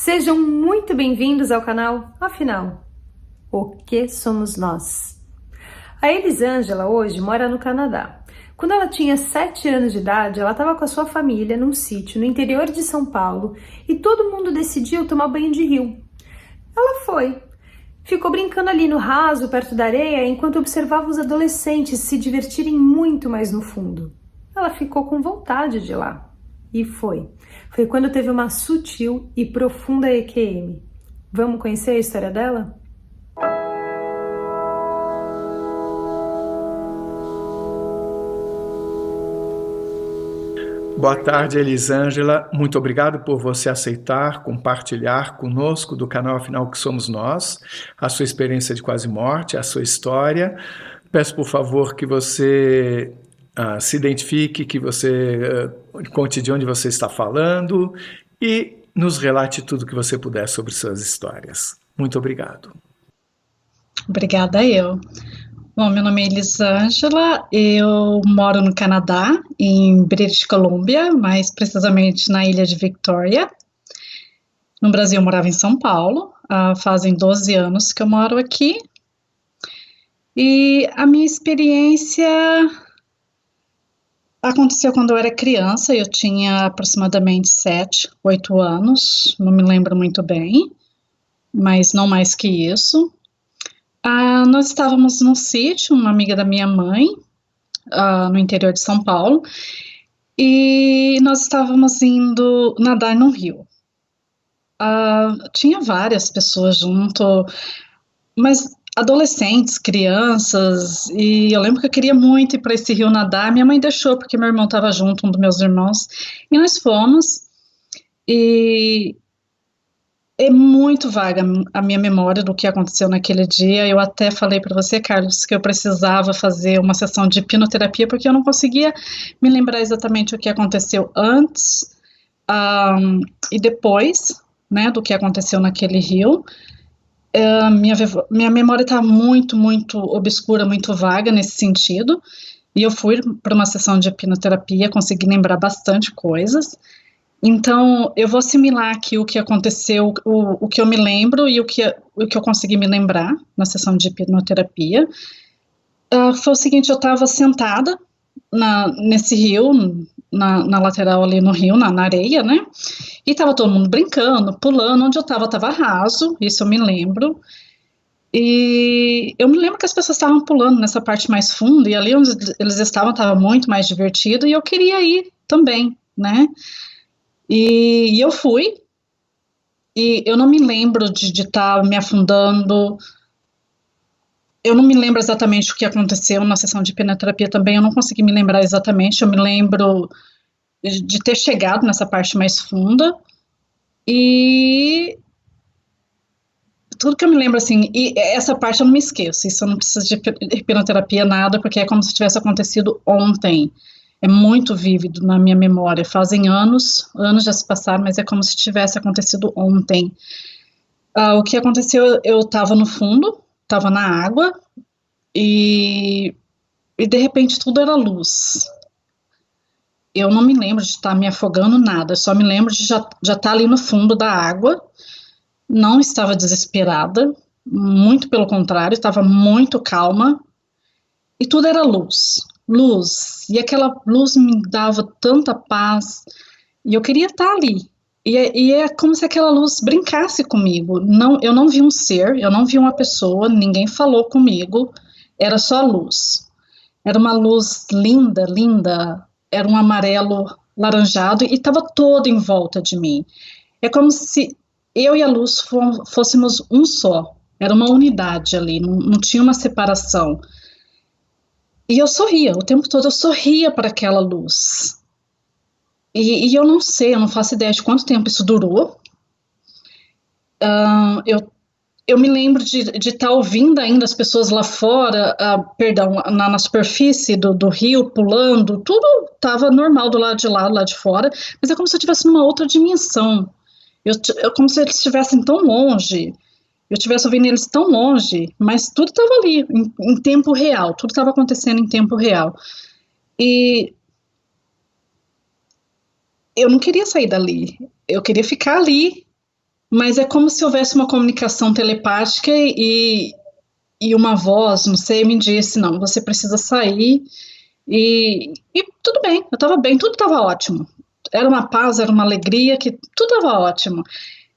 Sejam muito bem-vindos ao canal Afinal, o que somos nós? A Elisângela hoje mora no Canadá. Quando ela tinha 7 anos de idade, ela estava com a sua família num sítio no interior de São Paulo e todo mundo decidiu tomar banho de rio. Ela foi. Ficou brincando ali no raso, perto da areia, enquanto observava os adolescentes se divertirem muito mais no fundo. Ela ficou com vontade de ir lá. E foi. Foi quando teve uma sutil e profunda EQM. Vamos conhecer a história dela? Boa tarde, Elisângela. Muito obrigado por você aceitar, compartilhar conosco do canal Afinal que Somos Nós, a sua experiência de quase morte, a sua história. Peço, por favor, que você se identifique, que você conte de onde você está falando e nos relate tudo que você puder sobre suas histórias. Muito obrigado. Obrigada eu. Bom, meu nome é Elisângela, eu moro no Canadá, em British Columbia, mais precisamente na ilha de Victoria. No Brasil eu morava em São Paulo, fazem 12 anos que eu moro aqui. E a minha experiência aconteceu quando eu era criança, eu tinha aproximadamente 7, 8 anos, não me lembro muito bem, mas não mais que isso. Nós estávamos num sítio, uma amiga da minha mãe, no interior de São Paulo, e nós estávamos indo nadar no rio. Tinha várias pessoas junto, mas adolescentes, crianças, e eu lembro que eu queria muito ir para esse rio nadar. Minha mãe deixou porque meu irmão estava junto, um dos meus irmãos, e nós fomos, e é muito vaga a minha memória do que aconteceu naquele dia. Eu até falei para você, Carlos, que eu precisava fazer uma sessão de hipnoterapia, porque eu não conseguia me lembrar exatamente o que aconteceu antes e depois, né, do que aconteceu naquele rio. Minha memória está muito, muito obscura, muito vaga nesse sentido, e eu fui para uma sessão de hipnoterapia, consegui lembrar bastante coisas. Então, eu vou assimilar aqui o que aconteceu, o que eu me lembro e o que eu consegui me lembrar na sessão de hipnoterapia. Foi o seguinte, eu estava sentada nesse rio, na lateral ali no rio, na areia, né? E estava todo mundo brincando, pulando. Onde eu estava raso, isso eu me lembro. E eu me lembro que as pessoas estavam pulando nessa parte mais funda, e ali onde eles estavam estava muito mais divertido, e eu queria ir também, né? E eu fui, e eu não me lembro de estar me afundando, eu não me lembro exatamente o que aconteceu na sessão de hipnoterapia também, eu não consegui me lembrar exatamente, eu me lembro de ter chegado nessa parte mais funda, e tudo que eu me lembro, assim, e essa parte eu não me esqueço, isso eu não preciso de hipnoterapia, nada, porque é como se tivesse acontecido ontem. É muito vívido na minha memória, fazem anos já se passaram, mas é como se tivesse acontecido ontem. O que aconteceu, eu estava no fundo, estava na água, e de repente tudo era luz. Eu não me lembro de estar me afogando, nada, só me lembro de já estar ali no fundo da água, não estava desesperada, muito pelo contrário, estava muito calma, e tudo era luz. E aquela luz me dava tanta paz, e eu queria estar ali, e é como se aquela luz brincasse comigo. Eu não vi um ser, eu não vi uma pessoa, ninguém falou comigo, era só luz, era uma luz linda, linda, era um amarelo laranjado, e estava todo em volta de mim, é como se eu e a luz fôssemos um só, era uma unidade ali, não tinha uma separação. E eu sorria, o tempo todo eu sorria para aquela luz. E eu não sei, eu não faço ideia de quanto tempo isso durou. Eu me lembro de estar ouvindo ainda as pessoas lá fora, perdão, na superfície do rio, pulando, tudo estava normal do lado de lá, do lado de fora, mas é como se eu estivesse numa outra dimensão. Como se eles estivessem tão longe. Eu estivesse ouvindo eles tão longe, mas tudo estava ali, em tempo real, tudo estava acontecendo em tempo real. E eu não queria sair dali, eu queria ficar ali, mas é como se houvesse uma comunicação telepática e uma voz, não sei, me disse, não, você precisa sair, e tudo bem, eu estava bem, tudo estava ótimo, era uma paz, era uma alegria, que tudo estava ótimo.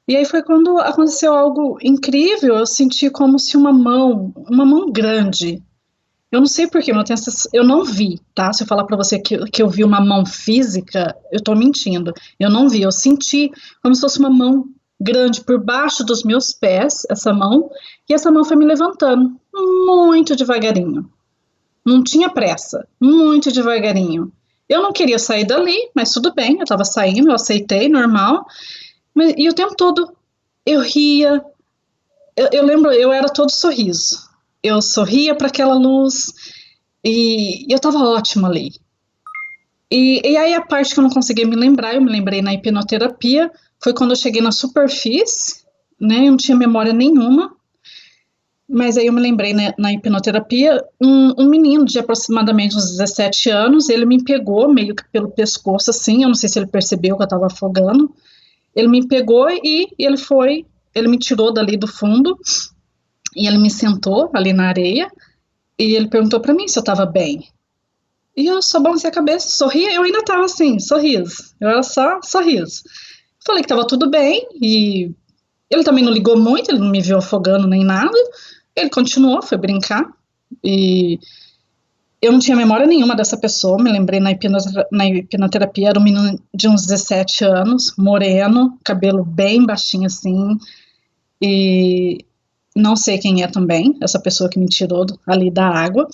E aí foi quando aconteceu algo incrível, eu senti como se uma mão grande, eu não sei porquê, mas eu não vi, tá? Se eu falar pra você que eu vi uma mão física, eu tô mentindo. Eu não vi, eu senti como se fosse uma mão grande por baixo dos meus pés, essa mão, e essa mão foi me levantando muito devagarinho. Não tinha pressa, muito devagarinho. Eu não queria sair dali, mas tudo bem, eu tava saindo, eu aceitei, normal. E o tempo todo eu ria, eu lembro, eu era todo sorriso. Eu sorria para aquela luz e eu estava ótima ali. E aí a parte que eu não conseguia me lembrar, eu me lembrei na hipnoterapia, foi quando eu cheguei na superfície, né? Eu não tinha memória nenhuma, mas aí eu me lembrei, né, na hipnoterapia, um menino de aproximadamente uns 17 anos, ele me pegou meio que pelo pescoço, assim, eu não sei se ele percebeu que eu estava afogando, ele me pegou e ele me tirou dali do fundo, e ele me sentou ali na areia, e ele perguntou para mim se eu estava bem. E eu só balancei a cabeça, sorria, eu ainda estava assim, sorriso. Eu era só sorriso. Falei que estava tudo bem, e ele também não ligou muito, ele não me viu afogando nem nada. Ele continuou, foi brincar, e eu não tinha memória nenhuma dessa pessoa, me lembrei na hipnoterapia, era um menino de uns 17 anos, moreno, cabelo bem baixinho assim, e não sei quem é também, essa pessoa que me tirou ali da água.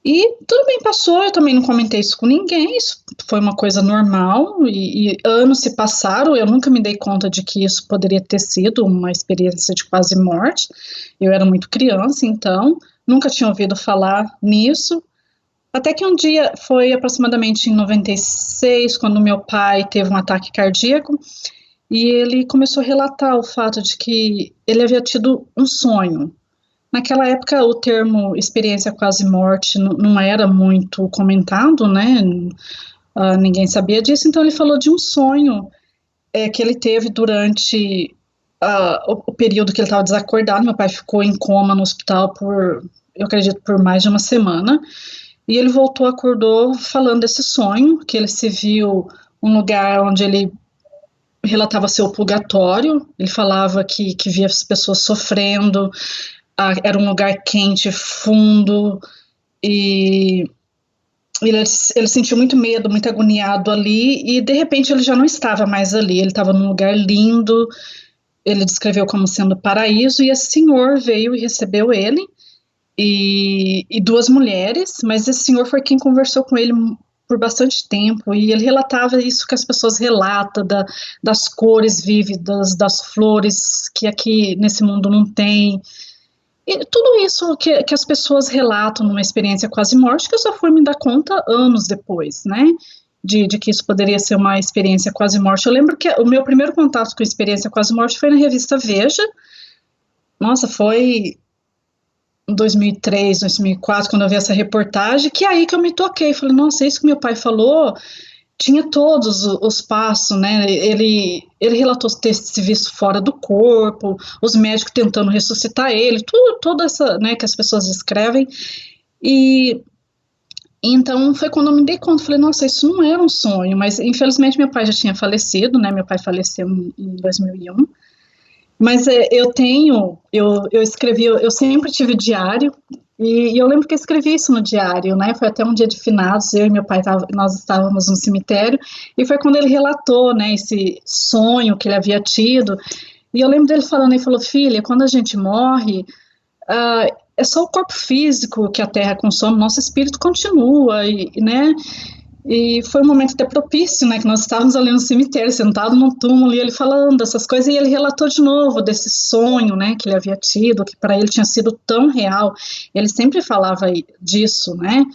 E tudo bem, passou, eu também não comentei isso com ninguém, isso foi uma coisa normal, e anos se passaram, eu nunca me dei conta de que isso poderia ter sido uma experiência de quase morte, eu era muito criança, então, nunca tinha ouvido falar nisso, até que um dia, foi aproximadamente em 96, quando meu pai teve um ataque cardíaco, e ele começou a relatar o fato de que ele havia tido um sonho. Naquela época, o termo experiência quase morte não era muito comentado, né? Ninguém sabia disso, então ele falou de um sonho que ele teve durante o período que ele estava desacordado. Meu pai ficou em coma no hospital eu acredito, por mais de uma semana, e ele voltou, acordou falando desse sonho, que ele se viu um lugar onde ele relatava seu purgatório, ele falava que via as pessoas sofrendo, era um lugar quente, fundo, e ele sentiu muito medo, muito agoniado ali, e de repente ele já não estava mais ali, ele estava num lugar lindo, ele descreveu como sendo paraíso, e esse senhor veio e recebeu ele, e duas mulheres, mas esse senhor foi quem conversou com ele por bastante tempo, e ele relatava isso que as pessoas relatam, das cores vívidas, das flores que aqui nesse mundo não tem. E tudo isso que as pessoas relatam numa experiência quase morte, que eu só fui me dar conta anos depois, né, de que isso poderia ser uma experiência quase morte. Eu lembro que o meu primeiro contato com a experiência quase morte foi na revista Veja, nossa, foi em 2003, 2004, quando eu vi essa reportagem, que é aí que eu me toquei, falei, nossa, isso que meu pai falou, tinha todos os passos, né, ele relatou ter se visto fora do corpo, os médicos tentando ressuscitar ele, toda essa, né, que as pessoas escrevem, e então foi quando eu me dei conta, falei, nossa, isso não era um sonho, mas infelizmente meu pai já tinha falecido, né, meu pai faleceu em 2001, mas eu escrevi, eu sempre tive diário, e eu lembro que eu escrevi isso no diário, né, foi até um dia de finados, eu e meu pai, nós estávamos no cemitério, e foi quando ele relatou, né, esse sonho que ele havia tido, e eu lembro dele falando, ele falou, filha, quando a gente morre, é só o corpo físico que a terra consome, nosso espírito continua, né, e foi um momento até propício, né, que nós estávamos ali no cemitério, sentados num túmulo, e ele falando essas coisas, e ele relatou de novo desse sonho, né, que ele havia tido, que para ele tinha sido tão real, ele sempre falava disso, né,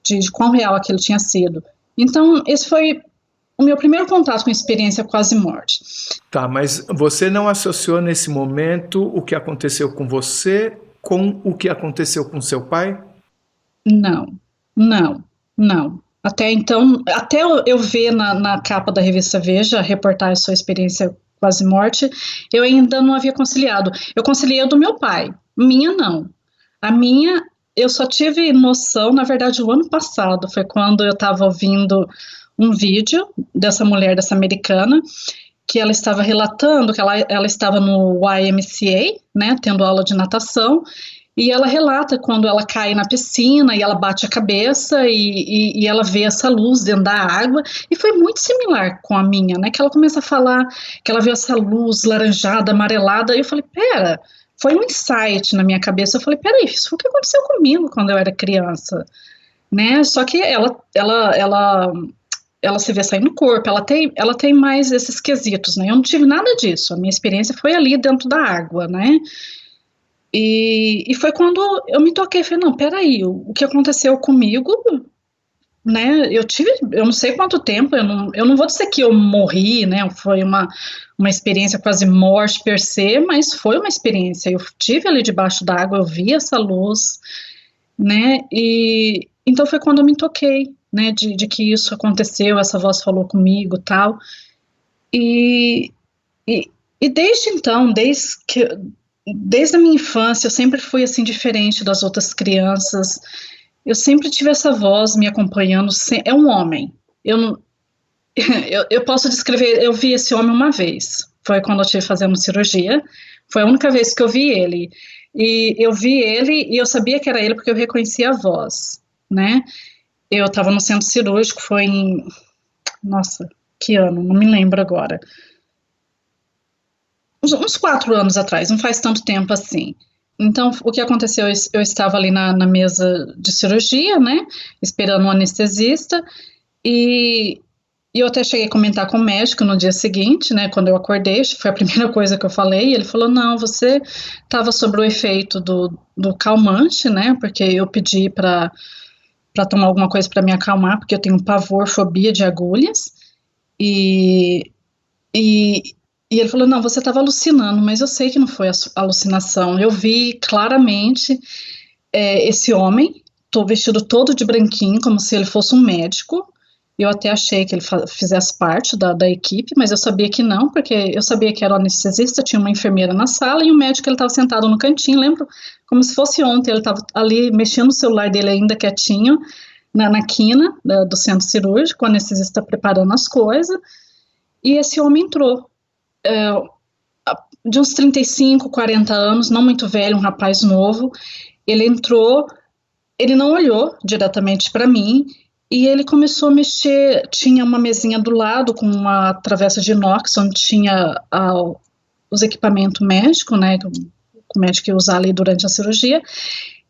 de quão real aquilo tinha sido. Então, esse foi o meu primeiro contato com a experiência quase morte. Tá, mas você não associou nesse momento o que aconteceu com você com o que aconteceu com seu pai? Não. Até então, até eu ver na capa da revista Veja a reportagem sua experiência quase morte, eu ainda não havia conciliado. Eu conciliei a do meu pai, minha não. A minha, eu só tive noção, na verdade, o ano passado, foi quando eu estava ouvindo um vídeo dessa mulher, dessa americana, que ela estava relatando que ela estava no YMCA, né, tendo aula de natação, e ela relata quando ela cai na piscina e ela bate a cabeça e ela vê essa luz dentro da água, e foi muito similar com a minha, né, que ela começa a falar que ela viu essa luz laranjada, amarelada, e eu falei, pera, foi um insight na minha cabeça, eu falei, peraí, isso foi o que aconteceu comigo quando eu era criança, né, só que ela se vê sair no corpo, ela tem mais esses quesitos, né, eu não tive nada disso, a minha experiência foi ali dentro da água, né, e foi quando eu me toquei, falei, não, peraí, o que aconteceu comigo, né, eu não sei quanto tempo, eu não vou dizer que eu morri, né, foi uma experiência quase morte per se, mas foi uma experiência, eu estive ali debaixo d'água, eu vi essa luz, né, e então foi quando eu me toquei, né, de que isso aconteceu, essa voz falou comigo, tal, e desde então, desde a minha infância, eu sempre fui assim diferente das outras crianças. Eu sempre tive essa voz me acompanhando. É um homem. Eu posso descrever. Eu vi esse homem uma vez. Foi quando eu estive fazendo cirurgia. Foi a única vez que eu vi ele. E eu vi ele e eu sabia que era ele porque eu reconhecia a voz, né? Eu estava no centro cirúrgico. Foi em, nossa, que ano? Não me lembro agora. Uns 4 anos atrás, não faz tanto tempo assim. Então, o que aconteceu, eu estava ali na mesa de cirurgia, né, esperando o anestesista, e eu até cheguei a comentar com o médico no dia seguinte, né, quando eu acordei, foi a primeira coisa que eu falei, e ele falou, não, você estava sob o efeito do calmante, né, porque eu pedi para tomar alguma coisa para me acalmar, porque eu tenho pavor, fobia de agulhas, e ele falou, não, você estava alucinando, mas eu sei que não foi alucinação. Eu vi claramente esse homem, vestido todo de branquinho, como se ele fosse um médico. Eu até achei que ele fizesse parte da equipe, mas eu sabia que não, porque eu sabia que era o anestesista, tinha uma enfermeira na sala e o médico ele estava sentado no cantinho, lembro como se fosse ontem, ele estava ali mexendo no celular dele ainda quietinho, na quina do centro cirúrgico, o anestesista preparando as coisas, e esse homem entrou. De uns 35, 40 anos, não muito velho, um rapaz novo, ele entrou, ele não olhou diretamente para mim, e ele começou a mexer, tinha uma mesinha do lado com uma travessa de inox, onde tinha os equipamentos médicos, né, que o médico ia usar ali durante a cirurgia,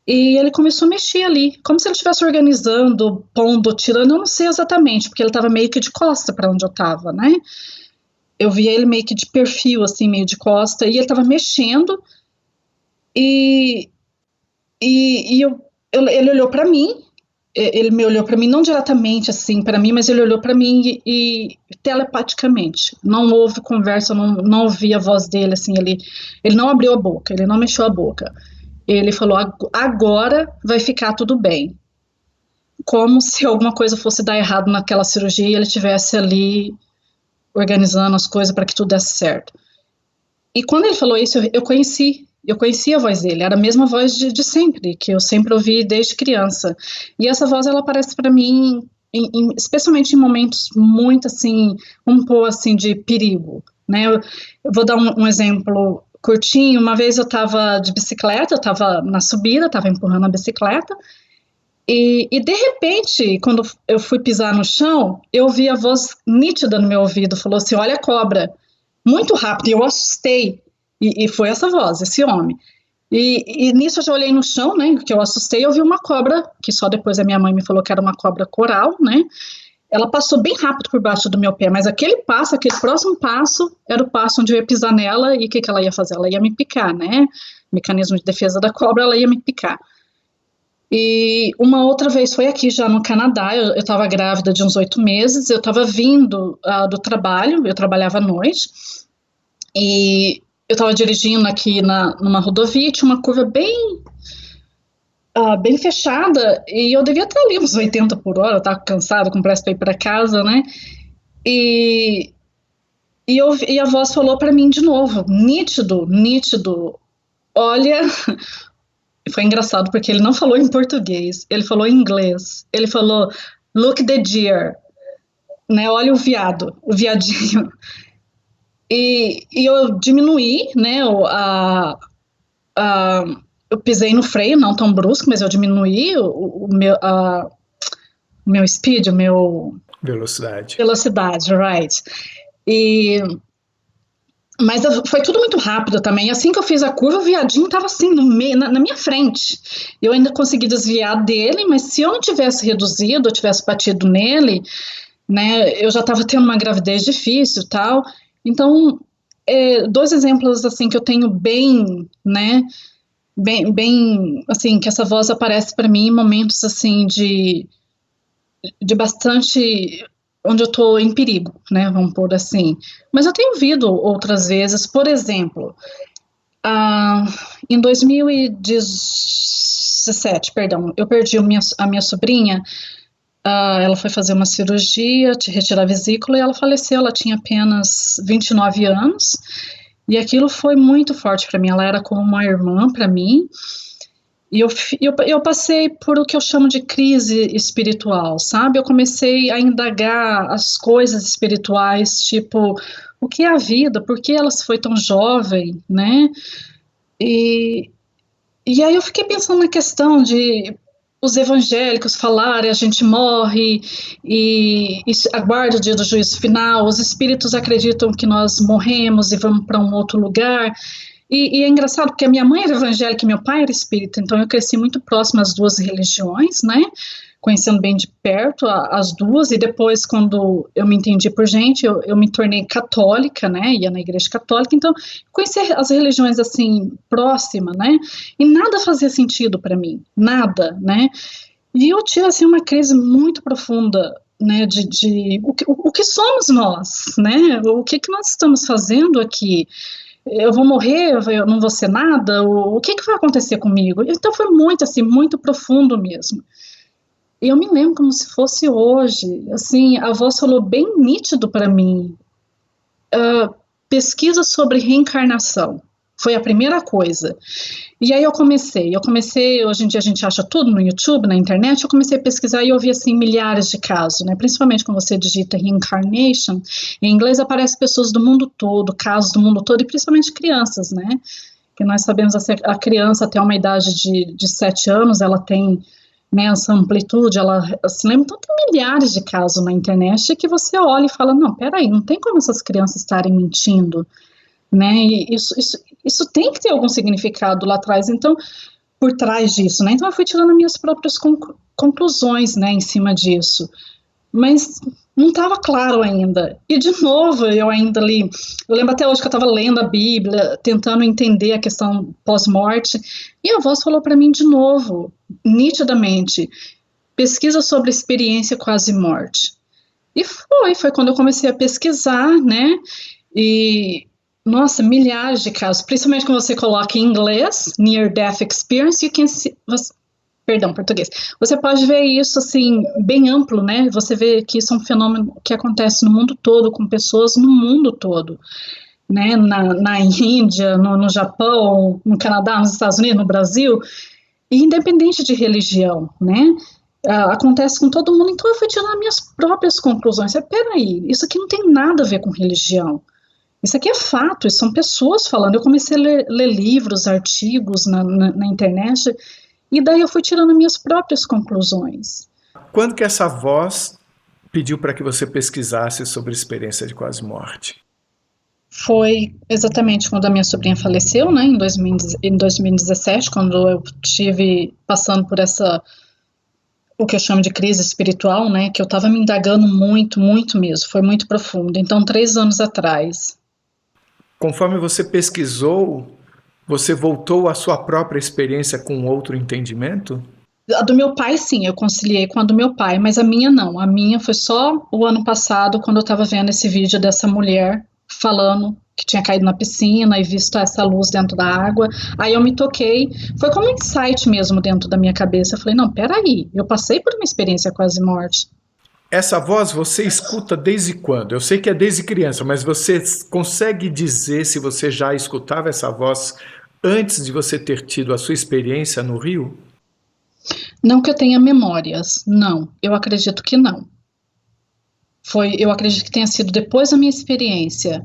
e ele começou a mexer ali, como se ele estivesse organizando, pondo, tirando, eu não sei exatamente, porque ele estava meio que de costa para onde eu estava, né, eu via ele meio que de perfil, assim, meio de costa, e ele estava mexendo, e ele olhou para mim, ele me olhou para mim, não diretamente, assim, para mim, mas ele olhou para mim e telepaticamente, não houve conversa, não ouvi a voz dele, assim, ele não abriu a boca, ele não mexeu a boca, ele falou, agora vai ficar tudo bem, como se alguma coisa fosse dar errado naquela cirurgia e ele estivesse ali organizando as coisas para que tudo desse certo. E quando ele falou isso, eu conheci a voz dele, era a mesma voz de sempre, que eu sempre ouvi desde criança. E essa voz, ela aparece para mim, especialmente em momentos muito, assim, um pouco, assim, de perigo, né? Eu vou dar um exemplo curtinho. Uma vez eu estava de bicicleta, eu estava na subida, estava empurrando a bicicleta, e de repente, quando eu fui pisar no chão, eu ouvi a voz nítida no meu ouvido, falou assim, olha a cobra, muito rápido, e eu assustei, e foi essa voz, esse homem, e nisso eu já olhei no chão, né, que eu assustei, eu vi uma cobra, que só depois a minha mãe me falou que era uma cobra coral, né, ela passou bem rápido por baixo do meu pé, mas aquele próximo passo, era o passo onde eu ia pisar nela, e o que ela ia fazer? Ela ia me picar, né, mecanismo de defesa da cobra, ela ia me picar. E uma outra vez foi aqui já no Canadá, eu estava grávida de uns 8 meses, eu estava vindo do trabalho, eu trabalhava à noite, e eu estava dirigindo aqui numa rodovia, tinha uma curva bem fechada, e eu devia estar ali uns 80 por hora, eu estava cansada, com pressa para ir para casa, né, e E a voz falou para mim de novo, nítido, nítido. Olha, foi engraçado porque ele não falou em português, ele falou em inglês. Ele falou, look the deer, né? Olha o viado, o viadinho. E eu diminuí, né? Eu pisei no freio, não tão brusco, mas eu diminuí o meu speed, o meu velocidade, right? Mas foi tudo muito rápido também. Assim que eu fiz a curva, o viadinho estava assim, no meio, na minha frente. Eu ainda consegui desviar dele, mas se eu não tivesse reduzido, eu tivesse batido nele, né, eu já estava tendo uma gravidez difícil, tal. Então, dois exemplos assim que eu tenho bem, né, bem, assim, que essa voz aparece para mim em momentos assim de bastante, onde eu estou em perigo, né, vamos pôr assim. Mas eu tenho ouvido outras vezes, por exemplo, em 2017, perdão, eu perdi a minha sobrinha. Ela foi fazer uma cirurgia, retirar a vesícula, e ela faleceu. Ela tinha apenas 29 anos, e aquilo foi muito forte para mim. Ela era como uma irmã para mim, e eu passei por o que eu chamo de crise espiritual, sabe? Eu comecei a indagar as coisas espirituais, tipo, o que é a vida? Por que ela foi tão jovem, né? E aí eu fiquei pensando na questão de os evangélicos falarem, a gente morre e aguarda o dia do juízo final, os espíritos acreditam que nós morremos e vamos para um outro lugar. E é engraçado porque a minha mãe era evangélica e meu pai era espírita, então eu cresci muito próximo às duas religiões, né? Conhecendo bem de perto as duas, e depois, quando eu me entendi por gente, eu me tornei católica, né, ia na igreja católica, então conheci as religiões, assim, próxima, né, e nada fazia sentido para mim, nada, né, e eu tive, assim, uma crise muito profunda, né, de o que somos nós, né, o que nós estamos fazendo aqui. Eu vou morrer, eu não vou ser nada, o que vai acontecer comigo? Então foi muito, assim, muito profundo mesmo. E eu me lembro como se fosse hoje, assim, a voz falou bem nítido para mim, pesquisa sobre reencarnação, foi a primeira coisa. E aí eu comecei, hoje em dia a gente acha tudo no YouTube, na internet, eu comecei a pesquisar e eu vi, assim, milhares de casos, né, principalmente quando você digita reincarnation, em inglês aparecem pessoas do mundo todo, casos do mundo todo, e principalmente crianças, né, que nós sabemos, a criança até uma idade de 7 anos, ela tem, né, essa amplitude, ela se lembra, então tem milhares de casos na internet que você olha e fala, não, peraí, não tem como essas crianças estarem mentindo, né, e isso tem que ter algum significado lá atrás, então, por trás disso, né, então eu fui tirando minhas próprias conclusões, né, em cima disso, mas não estava claro ainda, e de novo, eu ainda li, eu lembro até hoje que eu estava lendo a Bíblia, tentando entender a questão pós-morte, e a voz falou para mim de novo, nitidamente, pesquisa sobre experiência quase-morte, e foi quando eu comecei a pesquisar, né, e, nossa, milhares de casos, principalmente quando você coloca em inglês, Near Death Experience, perdão, português. Você pode ver isso, assim, bem amplo, né? Você vê que isso é um fenômeno que acontece no mundo todo, com pessoas no mundo todo, né? Na Índia, no Japão, no Canadá, nos Estados Unidos, no Brasil, e independente de religião, né? Acontece com todo mundo. Então eu fui tirando minhas próprias conclusões. Peraí, isso aqui não tem nada a ver com religião. Isso aqui é fato, isso são pessoas falando. Eu comecei a ler livros, artigos na internet, e daí eu fui tirando minhas próprias conclusões. Quando que essa voz pediu para que você pesquisasse sobre a experiência de quase-morte? Foi exatamente quando a minha sobrinha faleceu, né, em 2017, quando eu estive passando por o que eu chamo de crise espiritual, né, que eu estava me indagando muito, muito mesmo, foi muito profundo. Então, 3 anos atrás. Conforme você pesquisou, você voltou à sua própria experiência com outro entendimento? A do meu pai, sim, eu conciliei com a do meu pai, mas a minha não. A minha foi só o ano passado, quando eu estava vendo esse vídeo dessa mulher falando que tinha caído na piscina e visto essa luz dentro da água. Aí eu me toquei, foi como um insight mesmo dentro da minha cabeça. Eu falei, não, peraí, eu passei por uma experiência quase morte. essa voz você escuta desde quando? Eu sei que é desde criança, mas você consegue dizer se você já escutava essa voz antes de você ter tido a sua experiência no Rio? Não que eu tenha memórias, não. Eu acredito que não. Eu acredito que tenha sido depois da minha experiência.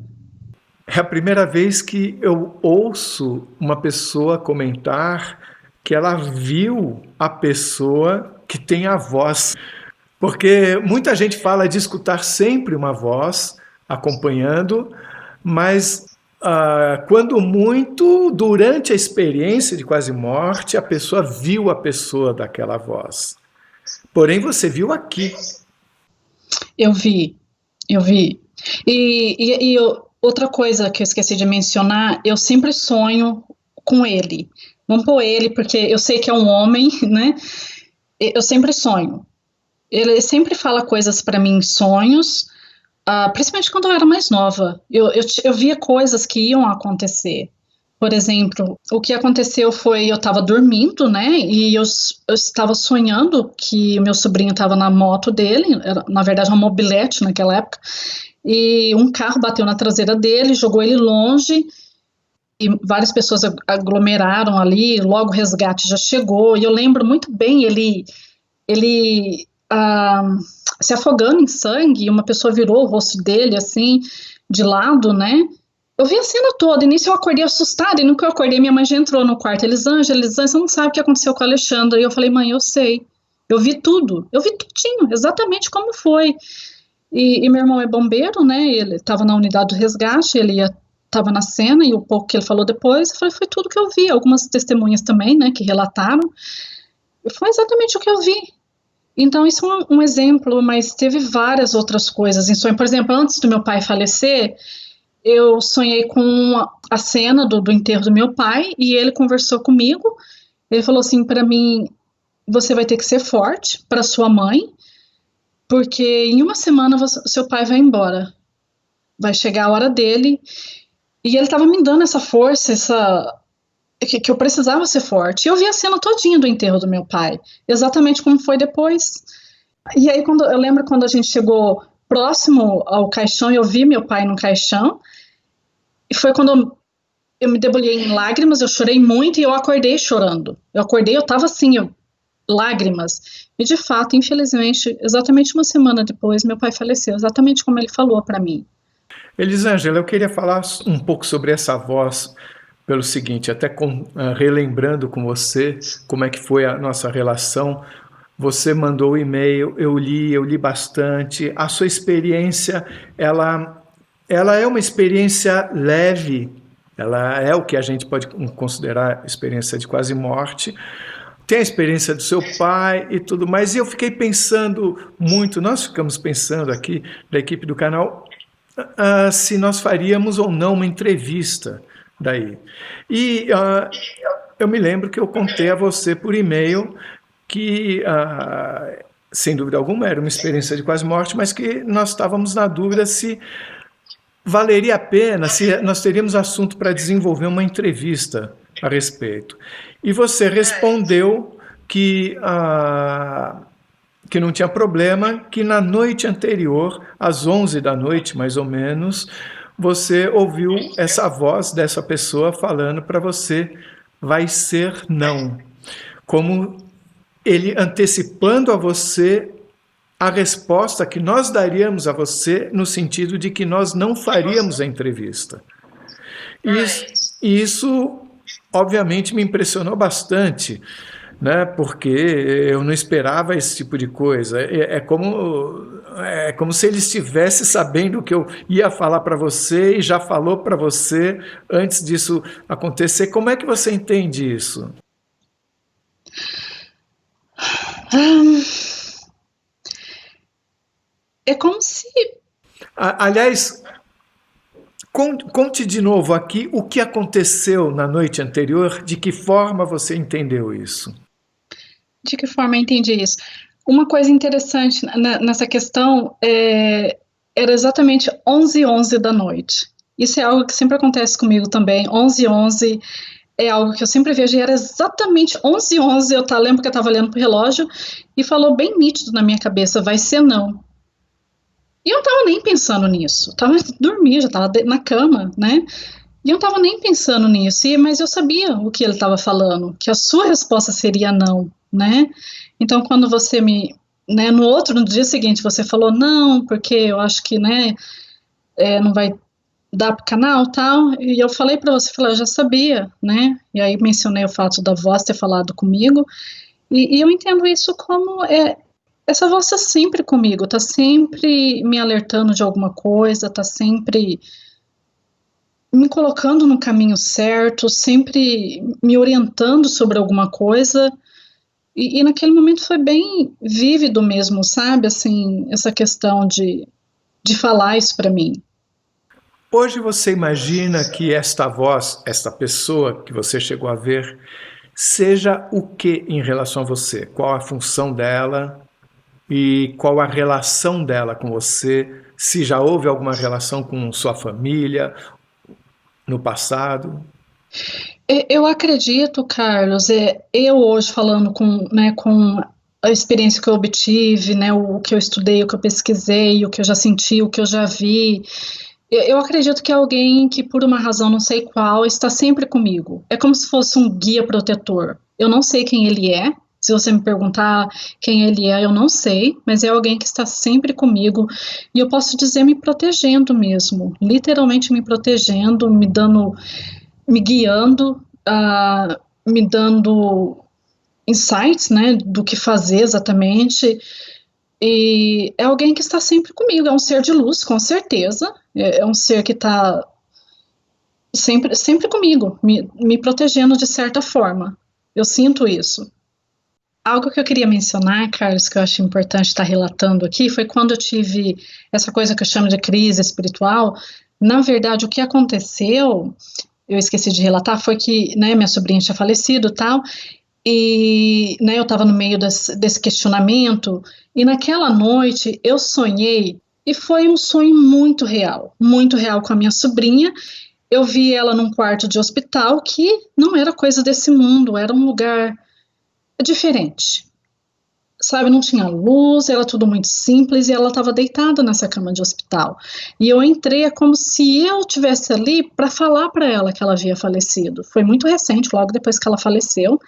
É a primeira vez que eu ouço uma pessoa comentar que ela viu a pessoa que tem a voz. Porque muita gente fala de escutar sempre uma voz acompanhando, mas quando muito, durante a experiência de quase morte, a pessoa viu a pessoa daquela voz. Porém, você viu aqui. Eu vi. Outra coisa que eu esqueci de mencionar, eu sempre sonho com ele. Vamos pôr ele, porque eu sei que é um homem, né? Eu sempre sonho. Ele sempre fala coisas para mim em sonhos, principalmente quando eu era mais nova. Eu via coisas que iam acontecer. Por exemplo, o que aconteceu foi, eu estava dormindo, né, e eu estava sonhando que o meu sobrinho estava na moto dele, era, na verdade uma mobilete naquela época, e um carro bateu na traseira dele, jogou ele longe, e várias pessoas aglomeraram ali, logo o resgate já chegou, e eu lembro muito bem ele se afogando em sangue, e uma pessoa virou o rosto dele, assim, de lado, né. Eu vi a cena toda, e nisso eu acordei assustada, e no que eu acordei, minha mãe já entrou no quarto, Elisângela, você não sabe o que aconteceu com a Alexandra, e eu falei, mãe, eu sei, eu vi tudo, eu vi tudinho, exatamente como foi, e meu irmão é bombeiro, né, ele estava na unidade do resgate, ele estava na cena, e o pouco que ele falou depois, eu falei, foi tudo que eu vi, algumas testemunhas também, né, que relataram, e foi exatamente o que eu vi. Então, isso é um exemplo, mas teve várias outras coisas em sonho, por exemplo, antes do meu pai falecer, eu sonhei com a cena do enterro do meu pai, e ele conversou comigo, ele falou assim para mim, você vai ter que ser forte para sua mãe, porque em uma semana seu pai vai embora, vai chegar a hora dele, e ele estava me dando essa força, que eu precisava ser forte, e eu vi a cena todinha do enterro do meu pai, exatamente como foi depois, e aí eu lembro quando a gente chegou próximo ao caixão, eu vi meu pai no caixão, e foi quando eu me debulhei em lágrimas, eu chorei muito e eu acordei chorando. Eu estava assim, lágrimas. E de fato, infelizmente, exatamente uma semana depois, meu pai faleceu, exatamente como ele falou para mim. Elisângela, eu queria falar um pouco sobre essa voz, pelo seguinte, até relembrando com você como é que foi a nossa relação. Você mandou o e-mail, eu li bastante. A sua experiência, ela é uma experiência leve, ela é o que a gente pode considerar experiência de quase morte. Tem a experiência do seu pai e tudo mais, e eu fiquei pensando muito, nós ficamos pensando aqui, da equipe do canal, se nós faríamos ou não uma entrevista daí. E eu me lembro que eu contei a você por e-mail que, sem dúvida alguma, era uma experiência de quase morte, mas que nós estávamos na dúvida se valeria a pena, se nós teríamos assunto para desenvolver uma entrevista a respeito. E você respondeu que não tinha problema, que na noite anterior, às 11 da noite, mais ou menos, você ouviu essa voz dessa pessoa falando para você, vai ser não. Como ele antecipando a você a resposta que nós daríamos a você no sentido de que nós não faríamos a entrevista. Isso obviamente me impressionou bastante, né? Porque eu não esperava esse tipo de coisa. É como se ele estivesse sabendo o que eu ia falar para você e já falou para você antes disso acontecer. Como é que você entende isso? É como se... Aliás, conte de novo aqui o que aconteceu na noite anterior, de que forma você entendeu isso? De que forma eu entendi isso? Uma coisa interessante nessa questão era exatamente 11h11 da noite. Isso é algo que sempre acontece comigo também, 11h11 é algo que eu sempre vejo, e era exatamente 11h11, lembro que eu estava olhando para o relógio, e falou bem nítido na minha cabeça, vai ser não. E eu não estava nem pensando nisso. Tava dormir, já estava na cama, né? E eu não estava nem pensando nisso, mas eu sabia o que ele estava falando, que a sua resposta seria não, né? Então, quando você né, no dia seguinte, você falou não, porque eu acho que, né, não vai dar para o canal, tal, e eu falei para você, eu já sabia, né? E aí mencionei o fato da voz ter falado comigo, e eu entendo isso como essa voz está sempre comigo, está sempre me alertando de alguma coisa, está sempre me colocando no caminho certo, sempre me orientando sobre alguma coisa, e naquele momento foi bem vívido mesmo, sabe, assim, essa questão de falar isso para mim. Hoje você imagina que esta voz, esta pessoa que você chegou a ver, seja o que em relação a você? Qual a função dela e qual a relação dela com você? Se já houve alguma relação com sua família no passado? Eu acredito, Carlos, eu hoje falando né, com a experiência que eu obtive, né, o que eu estudei, o que eu pesquisei, o que eu já senti, o que eu já vi, eu acredito que é alguém que, por uma razão não sei qual, está sempre comigo. É como se fosse um guia protetor. Eu não sei quem ele é. Se você me perguntar quem ele é, eu não sei, mas é alguém que está sempre comigo. E eu posso dizer me protegendo mesmo, literalmente me protegendo, me guiando, me dando insights, né, do que fazer exatamente. E é alguém que está sempre comigo, é um ser de luz, com certeza, é um ser que está sempre comigo, me protegendo de certa forma. Eu sinto isso. Algo que eu queria mencionar, Carlos, que eu acho importante estar relatando aqui, foi quando eu tive essa coisa que eu chamo de crise espiritual. Na verdade, o que aconteceu, eu esqueci de relatar, foi que, né, minha sobrinha tinha falecido e tal, e, né, eu estava no meio desse questionamento, e naquela noite eu sonhei, e foi um sonho muito real com a minha sobrinha. Eu vi ela num quarto de hospital que não era coisa desse mundo, era um lugar diferente, sabe, não tinha luz, era tudo muito simples, e ela estava deitada nessa cama de hospital, e eu entrei, é como se eu tivesse ali para falar para ela que ela havia falecido. Foi muito recente, logo depois que ela faleceu.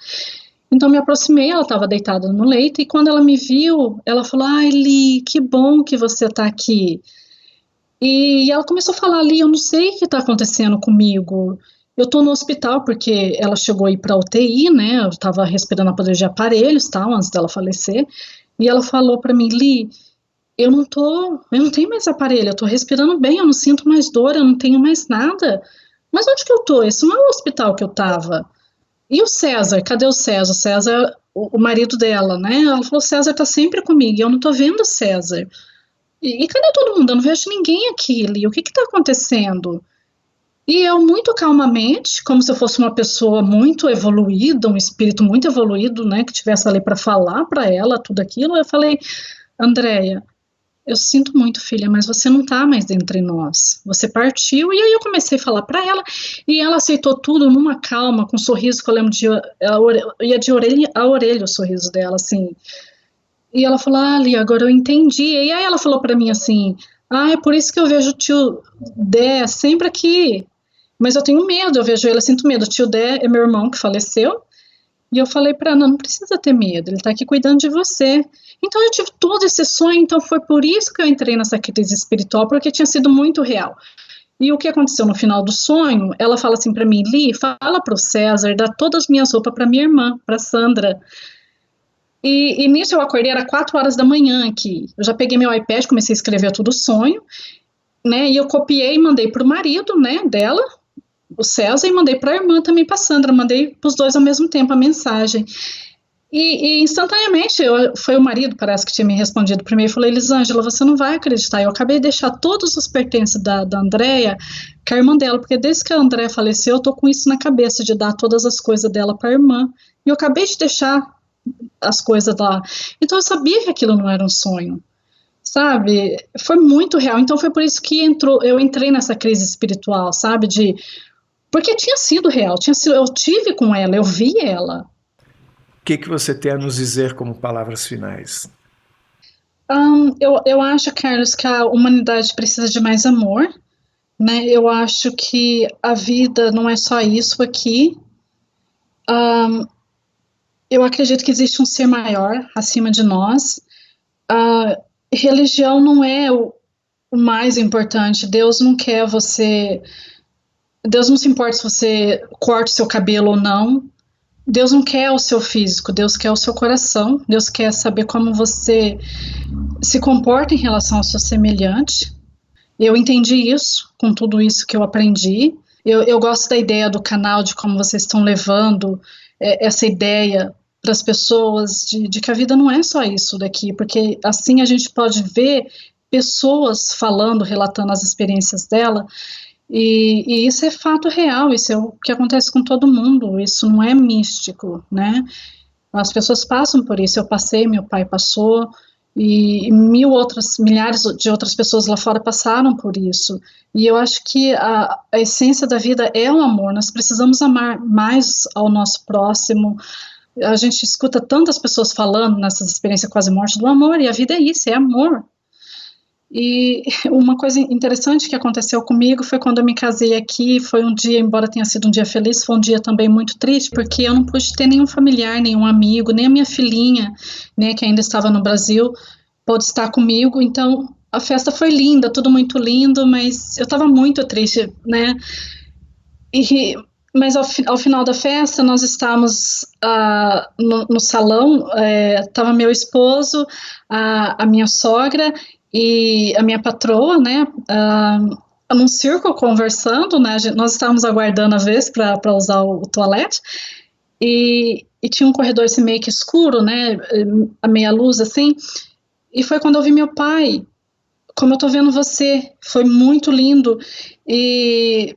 Então me aproximei, ela estava deitada no leito, e quando ela me viu, ela falou: ai, Li, que bom que você está aqui. E ela começou a falar: Li, eu não sei o que está acontecendo comigo, eu estou no hospital, porque ela chegou a ir para UTI, né, eu estava respirando a poder de aparelhos, tal, antes dela falecer, e ela falou para mim: Li, eu não tenho mais aparelho, eu estou respirando bem, eu não sinto mais dor, eu não tenho mais nada, mas onde que eu estou? Esse não é o hospital que eu estava. E o César, cadê o César? O César, o marido dela, né? Ela falou: César tá sempre comigo, e eu não tô vendo o César. E cadê todo mundo? Eu não vejo ninguém aqui, Li. O que que tá acontecendo? E eu, muito calmamente, como se eu fosse uma pessoa muito evoluída, um espírito muito evoluído, né, que tivesse ali para falar para ela tudo aquilo, eu falei: Andréia, eu sinto muito, filha, mas você não tá mais entre nós. Você partiu. E aí eu comecei a falar para ela, e ela aceitou tudo numa calma, com um sorriso que eu lembro ia de orelha a orelha o sorriso dela, assim. E ela falou: ah, Ali, agora eu entendi. E aí ela falou para mim assim: ah, é por isso que eu vejo o tio Dé sempre aqui. Mas eu tenho medo, eu vejo ele, eu sinto medo. O tio Dé é meu irmão que faleceu. E eu falei para ela: não precisa ter medo, ele está aqui cuidando de você. Então eu tive todo esse sonho, então foi por isso que eu entrei nessa crise espiritual, porque tinha sido muito real. E o que aconteceu no final do sonho, ela fala assim para mim: Li, fala para o César, dá todas as minhas roupas para minha irmã, para Sandra. E nisso eu acordei, era 4 horas da manhã aqui. Eu já peguei meu iPad, comecei a escrever todo o sonho, né, e eu copiei e mandei para o marido, né, dela, o César, e mandei para a irmã também, para Sandra, mandei para os dois ao mesmo tempo a mensagem. E instantaneamente, foi o marido, parece que tinha me respondido primeiro, e falou: Elisângela, você não vai acreditar, eu acabei de deixar todos os pertences da Andréia com a irmã dela, porque desde que a Andréia faleceu, eu tô com isso na cabeça, de dar todas as coisas dela para a irmã, e eu acabei de deixar as coisas lá. Então eu sabia que aquilo não era um sonho, sabe? Foi muito real, então foi por isso que eu entrei nessa crise espiritual, sabe? Porque tinha sido real, eu tive com ela, eu vi ela. O que você tem a nos dizer como palavras finais? Eu acho, Carlos, que a humanidade precisa de mais amor, né? Eu acho que a vida não é só isso aqui. Eu acredito que existe um ser maior acima de nós. Religião não é o mais importante. Deus não quer você. Deus não se importa se você corta o seu cabelo ou não. Deus não quer o seu físico, Deus quer o seu coração. Deus quer saber como você se comporta em relação ao seu semelhante. Eu entendi isso com tudo isso que eu aprendi. Eu gosto da ideia do canal, de como vocês estão levando essa ideia para as pessoas de que a vida não é só isso daqui, porque assim a gente pode ver pessoas falando, relatando as experiências dela, e isso é fato real, isso é o que acontece com todo mundo, isso não é místico, né? As pessoas passam por isso, eu passei, meu pai passou, e milhares de outras pessoas lá fora passaram por isso, e eu acho que a essência da vida é o amor, nós precisamos amar mais ao nosso próximo. A gente escuta tantas pessoas falando nessas experiências quase morte do amor, e a vida é isso, é amor. E uma coisa interessante que aconteceu comigo foi quando eu me casei aqui, foi um dia, embora tenha sido um dia feliz, foi um dia também muito triste, porque eu não pude ter nenhum familiar, nenhum amigo, nem a minha filhinha, né, que ainda estava no Brasil, pôde estar comigo, então a festa foi linda, tudo muito lindo, mas eu estava muito triste, né, mas ao final da festa, nós estávamos no salão, estava meu esposo, a minha sogra e a minha patroa, né, num círculo conversando, né, nós estávamos aguardando a vez para usar o toalete, e tinha um corredor assim, meio que escuro, né, a meia luz assim, e foi quando eu vi meu pai, como eu tô vendo você, foi muito lindo, e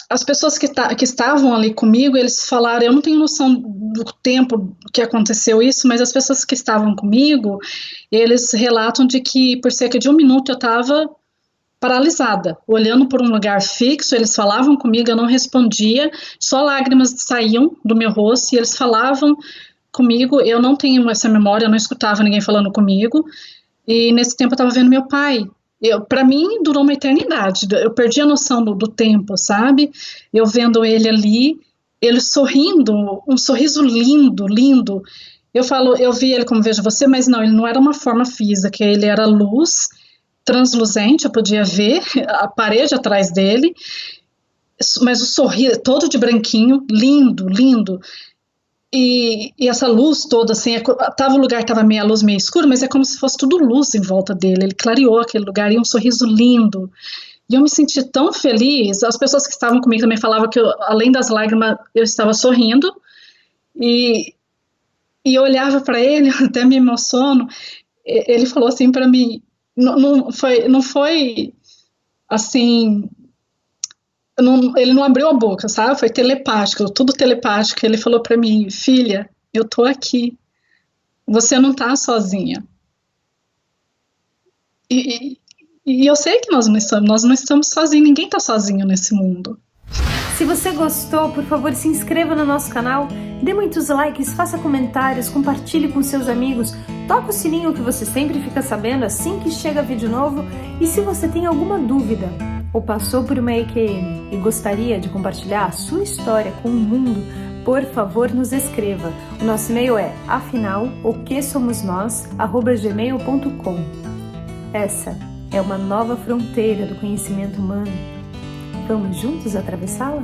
as pessoas que estavam ali comigo, eles falaram, eu não tenho noção do tempo que aconteceu isso, mas as pessoas que estavam comigo, eles relatam de que por cerca de 1 minuto eu estava paralisada, olhando por um lugar fixo, eles falavam comigo, eu não respondia, só lágrimas saíam do meu rosto e eles falavam comigo, eu não tenho essa memória, eu não escutava ninguém falando comigo, e nesse tempo eu estava vendo meu pai. Para mim durou uma eternidade, eu perdi a noção do tempo, sabe? Eu vendo ele ali, ele sorrindo, um sorriso lindo, lindo. Eu vi ele como vejo você, mas não, ele não era uma forma física, ele era luz, transluzente, eu podia ver a parede atrás dele, mas o sorriso todo de branquinho, lindo, lindo. E essa luz toda, assim, o lugar estava meia luz, meio escuro, mas é como se fosse tudo luz em volta dele, ele clareou aquele lugar, e um sorriso lindo, e eu me senti tão feliz, as pessoas que estavam comigo também falavam que além das lágrimas, eu estava sorrindo, e eu olhava para ele, até me emociono, ele falou assim para mim, não foi assim... ele não abriu a boca, sabe? Foi telepático, tudo telepático. Ele falou para mim, filha, eu tô aqui. Você não tá sozinha. E eu sei que nós não estamos sozinhos, ninguém tá sozinho nesse mundo. Se você gostou, por favor, se inscreva no nosso canal, dê muitos likes, faça comentários, compartilhe com seus amigos, toca o sininho que você sempre fica sabendo assim que chega vídeo novo. E se você tem alguma dúvida ou passou por uma EQM e gostaria de compartilhar a sua história com o mundo, por favor, nos escreva. O nosso e-mail é afinal.oquesomosnós@gmail.com. Essa é uma nova fronteira do conhecimento humano. Vamos juntos atravessá-la?